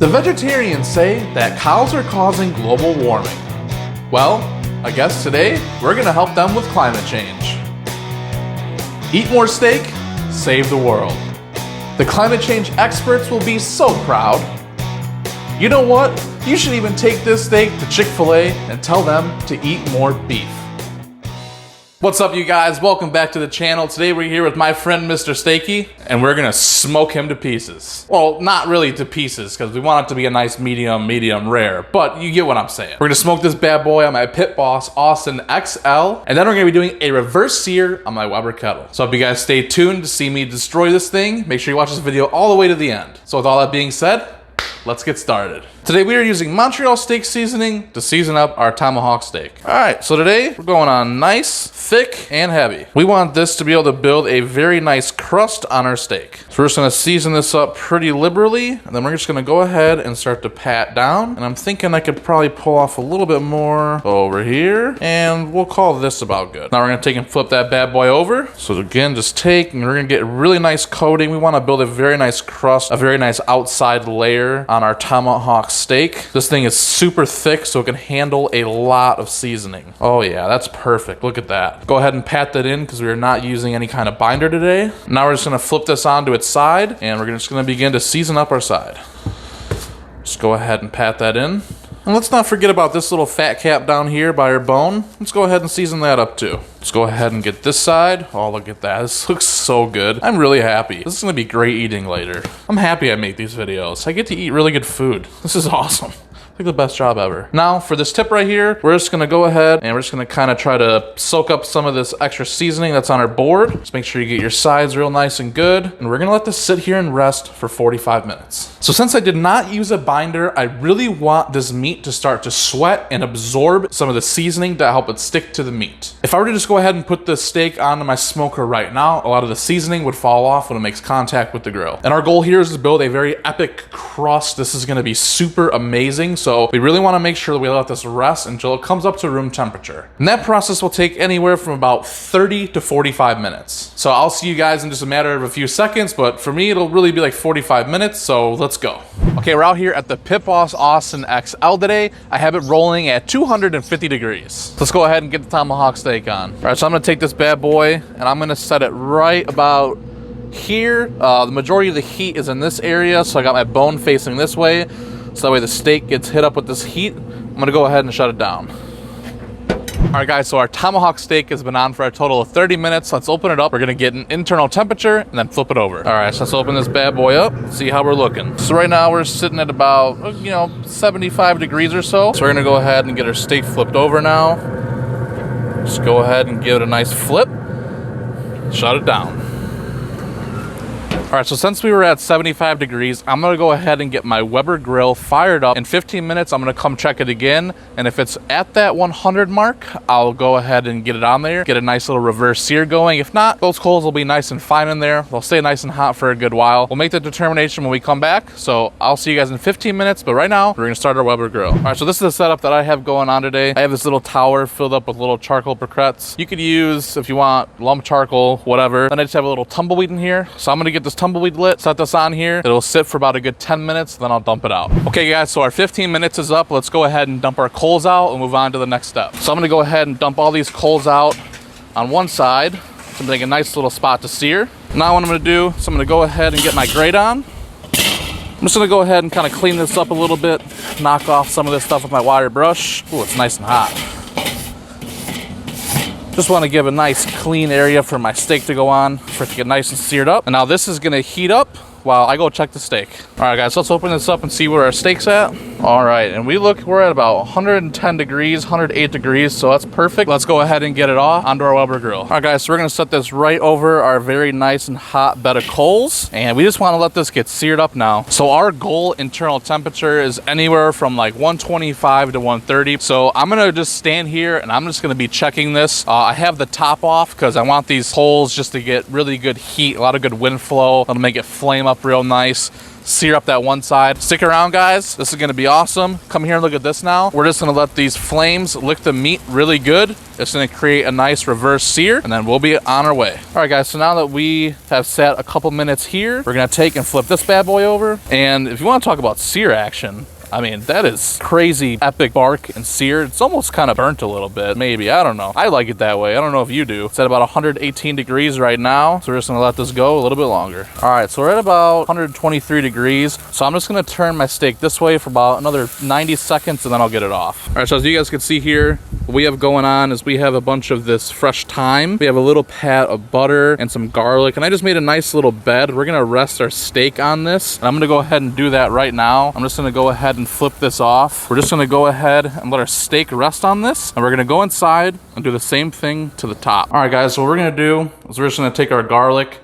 The vegetarians say that cows are causing global warming. Well, I guess today we're gonna help them with climate change. Eat more steak, save the world. The climate change experts will be so proud. You know what? You should even take this steak to Chick-fil-A and tell them to eat more beef. What's up, you guys? Welcome back to the channel. Today we're here with my friend Mr. Steaky, and we're gonna smoke him to pieces. Well, not really to pieces, because we want it to be a nice medium rare, but you get what I'm saying. We're gonna smoke this bad boy on my Pit Boss Austin XL, and then we're gonna be doing a reverse sear on my Weber kettle. So I hope you guys stay tuned to see me destroy this thing. Make sure you watch this video all the way to the end. So with all that being said, let's get started. Today we are using Montreal steak seasoning to season up our tomahawk steak. All right, so today we're going on nice, thick, and heavy. We want this to be able to build a very nice crust on our steak. So we're just gonna season this up pretty liberally, and then we're just gonna go ahead and start to pat down. And I'm thinking I could probably pull off a little bit more over here, and we'll call this about good. Now we're gonna take and flip that bad boy over. So again, just take, and we're gonna get a really nice coating. We wanna build a very nice crust, a very nice outside layer on our tomahawk steak. This thing is super thick, so it can handle a lot of seasoning. Oh yeah, that's perfect. Look at that. Go ahead and pat that in because we are not using any kind of binder today. Now we're just gonna flip this onto its side, and we're just gonna begin to season up our side. Just go ahead and pat that in. And let's not forget about this little fat cap down here by our bone. Let's go ahead and season that up too. Let's go ahead and get this side. Oh, look at that. This looks so good. I'm really happy. This is gonna be great eating later. I'm happy I make these videos. I get to eat really good food. This is awesome. It's like the best job ever. Now for this tip right here, we're just gonna go ahead and we're just gonna kind of try to soak up some of this extra seasoning that's on our board. Just make sure you get your sides real nice and good. And we're gonna let this sit here and rest for 45 minutes. So since I did not use a binder, I really want this meat to start to sweat and absorb some of the seasoning to help it stick to the meat. If I were to just go ahead and put this steak onto my smoker right now, a lot of the seasoning would fall off when it makes contact with the grill. And our goal here is to build a very epic crust. This is gonna be super amazing. So we really wanna make sure that we let this rest until it comes up to room temperature. And that process will take anywhere from about 30 to 45 minutes. So I'll see you guys in just a matter of a few seconds, but for me, it'll really be like 45 minutes, so let's go. Okay, we're out here at the Pit Boss Austin XL today. I have it rolling at 250 degrees. Let's go ahead and get the tomahawk steak on. All right, so I'm gonna take this bad boy and I'm gonna set it right about here. The majority of the heat is in this area, so I got my bone facing this way. So that way the steak gets hit up with this heat. I'm gonna go ahead and shut it down. All right guys, so our tomahawk steak has been on for a total of 30 minutes. Let's open it up. We're gonna get an internal temperature and then flip it over. All right, so let's open this bad boy up, see how we're looking. So right now we're sitting at about, 75 degrees or so. So we're gonna go ahead and get our steak flipped over now. Just go ahead and give it a nice flip. Shut it down. All right, so since we were at 75 degrees, I'm gonna go ahead and get my Weber grill fired up. In 15 minutes, I'm gonna come check it again. And if it's at that 100 mark, I'll go ahead and get it on there, get a nice little reverse sear going. If not, those coals will be nice and fine in there. They'll stay nice and hot for a good while. We'll make the determination when we come back. So I'll see you guys in 15 minutes, but right now, we're gonna start our Weber grill. All right, so this is the setup that I have going on today. I have this little tower filled up with little charcoal briquettes. You could use, if you want, lump charcoal, whatever. Then I just have a little tumbleweed in here. So I'm gonna get this tumbleweed lit, set this on here. It'll sit for about a good 10 minutes, then I'll dump it out. Okay guys, so our 15 minutes is up. Let's go ahead and dump our coals out and move on to the next step. So I'm gonna go ahead and dump all these coals out on one side to make a nice little spot to sear. Now what I'm gonna do is I'm gonna go ahead and get my grate on. I'm just gonna go ahead and kind of clean this up a little bit, knock off some of this stuff with my wire brush. Ooh, it's nice and hot. Just want to give a nice clean area for my steak to go on, for it to get nice and seared up. And now this is gonna heat up while I go check the steak. All right guys, let's open this up and see where our steak's at. All right, and we're at about 110 degrees, 108 degrees, so that's perfect. Let's go ahead and get it off onto our Weber grill. All right guys, so we're gonna set this right over our very nice and hot bed of coals, and we just wanna let this get seared up now. So our goal internal temperature is anywhere from like 125 to 130. So I'm gonna just stand here and I'm just gonna be checking this. I have the top off because I want these holes just to get really good heat, a lot of good wind flow. That'll make it flame up up real nice. Sear up that one side. Stick around, guys. This is gonna be awesome. Come here and look at this now. We're just gonna let these flames lick the meat really good. It's gonna create a nice reverse sear, and then we'll be on our way. All right, guys, so now that we have sat a couple minutes here, we're gonna take and flip this bad boy over. And if you wanna talk about sear action, I mean, that is crazy epic bark and seared. It's almost kind of burnt a little bit, maybe. I don't know. I like it that way. I don't know if you do. It's at about 118 degrees right now, so we're just gonna let this go a little bit longer. All right, so we're at about 123 degrees. So I'm just gonna turn my steak this way for about another 90 seconds, and then I'll get it off. All right, so as you guys can see here, what we have going on is we have a bunch of this fresh thyme. We have a little pat of butter and some garlic, and I just made a nice little bed. We're gonna rest our steak on this, and I'm gonna go ahead and do that right now. I'm just gonna go ahead and flip this off. We're just gonna go ahead and let our steak rest on this, and we're gonna go inside and do the same thing to the top. All right, guys, so what we're gonna do is we're just gonna take our garlic,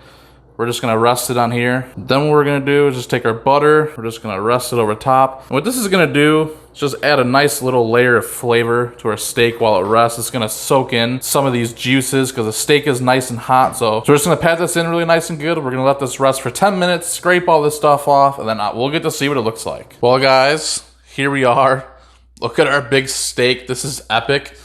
we're just gonna rest it on here. Then what we're gonna do is just take our butter, we're just gonna rest it over top. And what this is gonna do is just add a nice little layer of flavor to our steak while it rests. It's gonna soak in some of these juices because the steak is nice and hot. So we're just gonna pat this in really nice and good. We're gonna let this rest for 10 minutes, scrape all this stuff off, and then we'll get to see what it looks like. Well, guys, here we are. Look at our big steak. This is epic.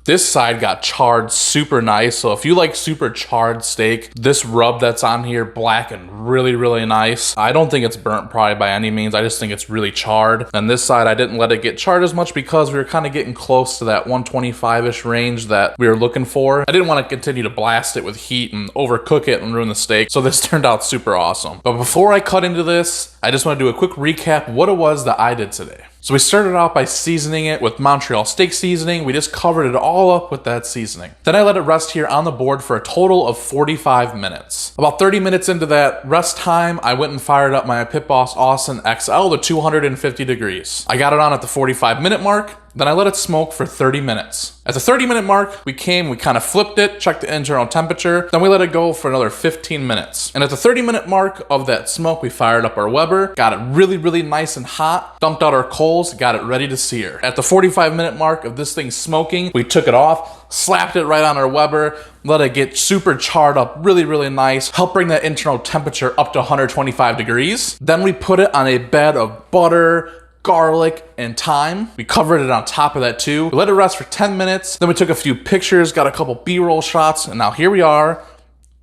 This side got charred super nice. So if you like super charred steak, this rub that's on here blackened really, really nice. I don't think it's burnt probably by any means. I just think it's really charred. And this side, I didn't let it get charred as much because we were kind of getting close to that 125-ish range that we were looking for. I didn't want to continue to blast it with heat and overcook it and ruin the steak. So this turned out super awesome. But before I cut into this, I just want to do a quick recap what it was that I did today. So we started out by seasoning it with Montreal steak seasoning. We just covered it all up with that seasoning. Then I let it rest here on the board for a total of 45 minutes. About 30 minutes into that rest time, I went and fired up my Pit Boss Austin XL to 250 degrees. I got it on at the 45-minute mark. Then I let it smoke for 30 minutes. At the 30-minute mark, we kind of flipped it, checked the internal temperature, then we let it go for another 15 minutes. And at the 30-minute mark of that smoke, we fired up our Weber, got it really, really nice and hot, dumped out our coals, got it ready to sear. At the 45-minute mark of this thing smoking, we took it off, slapped it right on our Weber, let it get super charred up really, really nice, help bring that internal temperature up to 125 degrees. Then we put it on a bed of butter, garlic, and thyme. We covered it on top of that too. We let it rest for 10 minutes. Then we took a few pictures, got a couple B-roll shots, and now here we are,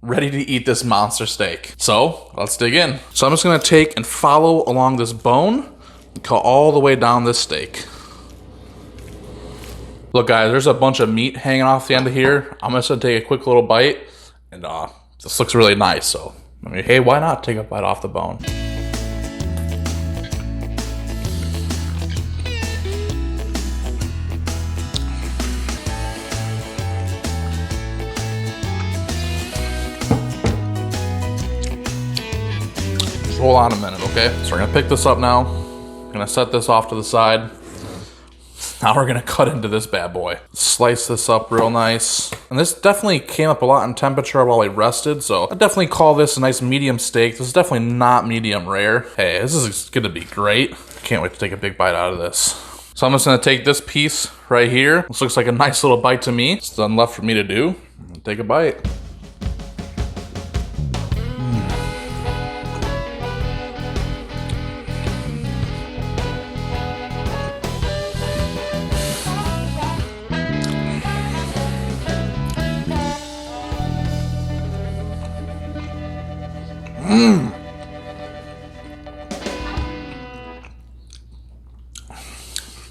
ready to eat this monster steak. So let's dig in. So I'm just gonna take and follow along this bone and cut all the way down this steak. Look, guys, there's a bunch of meat hanging off the end of here. I'm just gonna take a quick little bite, and this looks really nice. So I mean, hey, why not take a bite off the bone? Hold on a minute, okay? So we're gonna pick this up now. Gonna set this off to the side. Now we're gonna cut into this bad boy. Slice this up real nice. And this definitely came up a lot in temperature while we rested, so I definitely call this a nice medium steak. This is definitely not medium rare. Hey, this is gonna be great. Can't wait to take a big bite out of this. So I'm just gonna take this piece right here. This looks like a nice little bite to me. It's done left for me to do. Take a bite.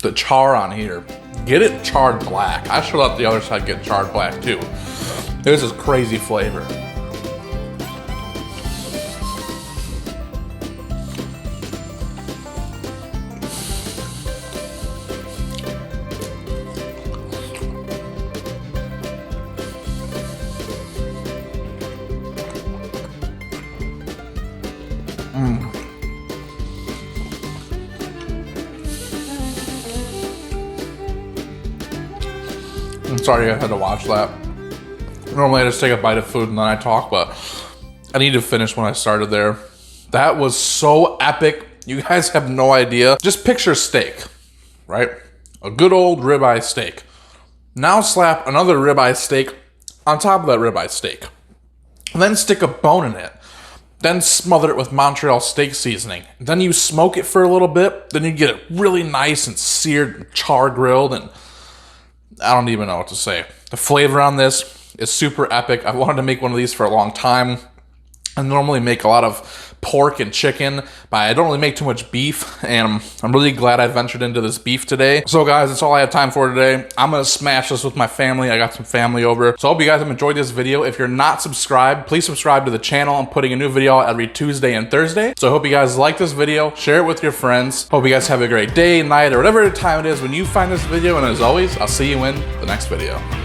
The char on here, get it charred black. I should let the other side get charred black too. This is crazy flavor. I'm sorry I had to watch that. Normally I just take a bite of food and then I talk, but I need to finish when I started there. That was so epic. You guys have no idea. Just picture steak, right? A good old ribeye steak. Now slap another ribeye steak on top of that ribeye steak. And then stick a bone in it. then smother it with Montreal steak seasoning. Then you smoke it for a little bit, then you get it really nice and seared and char grilled, and I don't even know what to say. The flavor on this is super epic. I've wanted to make one of these for a long time. I normally make a lot of pork and chicken, but I don't really make too much beef, and I'm really glad I ventured into this beef today. So guys, that's all I have time for today. I'm gonna smash this with my family. I got some family over. So I hope you guys have enjoyed this video. If you're not subscribed, please subscribe to the channel. I'm putting a new video out every Tuesday and Thursday. So I hope you guys like this video, share it with your friends. Hope you guys have a great day, night, or whatever time it is when you find this video, and as always, I'll see you in the next video.